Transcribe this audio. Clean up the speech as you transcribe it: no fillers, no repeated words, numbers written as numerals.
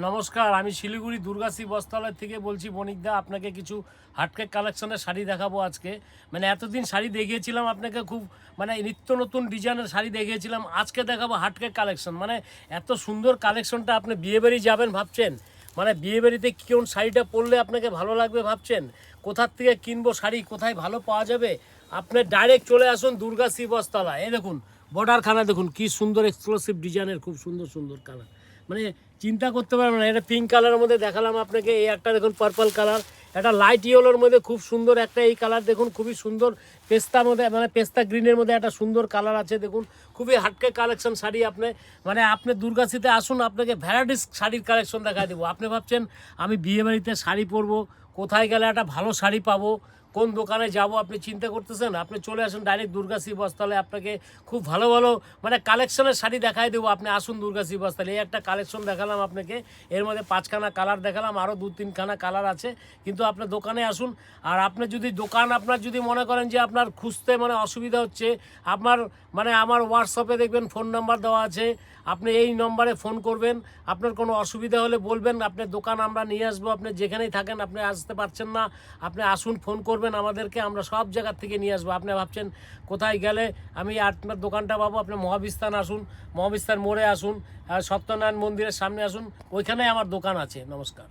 নমস্কার, আমি শিলিগুড়ি দুর্গাশ্রী বস্ত্রালয় থেকে বলছি বণিকদা। আপনাকে কিছু হাটকেক কালেকশনের শাড়ি দেখাবো আজকে। এতদিন শাড়ি দেখিয়েছিলাম আপনাকে, খুব নিত্য নতুন ডিজাইনের শাড়ি দেখিয়েছিলাম। আজকে দেখাবো হাটকেক কালেকশন। এত সুন্দর কালেকশনটা, আপনি বিয়েবাড়ি যাবেন ভাবছেন, বিয়েবাড়িতে কোন শাড়িটা পরলে আপনাকে ভালো লাগবে ভাবছেন, কোথার থেকে কিনবো শাড়ি, কোথায় ভালো পাওয়া যাবে, আপনি ডাইরেক্ট চলে আসুন দুর্গাশ্রী বস্ত্রালয়। এই দেখুন বর্ডারখানা, দেখুন কি সুন্দর এক্সক্লুসিভ ডিজাইনের, খুব সুন্দর সুন্দর কালার। চিন্তা করতে পারবেন না। এটা পিঙ্ক কালারের মধ্যে দেখালাম আপনাকে, এই একটা দেখুন পার্পল কালার, একটা লাইট ইয়েলোর মধ্যে খুব সুন্দর একটা এই কালার দেখুন, খুবই সুন্দর পেস্তার মধ্যে পেস্তা গ্রিনের মধ্যে একটা সুন্দর কালার আছে দেখুন। খুবই হাটকেক কালেকশন শাড়ি। আপনি দুর্গাশ্রীতে আসুন, আপনাকে ভ্যারাইটিস শাড়ির কালেকশন দেখা দেবো। আপনি ভাবছেন আমি বিয়েবাড়িতে শাড়ি পরবো, কোথায় গেলে একটা ভালো শাড়ি পাবো, কোন দোকানে যাব, আপনি চিন্তা করতেছেন, আপনি চলে আসুন ডাইরেক্ট দুর্গাশ্রী বস্ত্রালয়ে। আপনাকে খুব ভালো ভালো কালেকশনের শাড়ি দেখাই দেবো। আপনি আসুন দুর্গাশ্রী বস্ত্রালয়ে। এই একটা কালেকশন দেখালাম আপনাকে, এর মধ্যে 5খানা কালার দেখালাম, আরও 2-3খানা কালার আছে। কিন্তু আপনার দোকানে আসুন। আর আপনি যদি আপনার যদি মনে করেন যে আপনার খুঁজতে অসুবিধা হচ্ছে, আমার হোয়াটসঅ্যাপে দেখবেন ফোন নাম্বার দেওয়া আছে, আপনি এই নম্বরে ফোন করবেন। আপনার কোনো অসুবিধা হলে বলবেন, আপনার দোকান আমরা নিয়ে আসবো। আপনি যেখানেই থাকেন, আপনি আসতে পারছেন না, আপনি আসুন, ফোন করবেন আমাদেরকে, আমরা সব জায়গার থেকে নিয়ে আসবো। আপনি ভাবছেন কোথায় গেলে আমি আপনার দোকানটা পাবো, আপনি মহাবিস্তান আসুন, মহাবিস্তান মোড়ে আসুন, সত্যনারায়ণ মন্দিরের সামনে আসুন, ওইখানে আমার দোকান আছে। নমস্কার।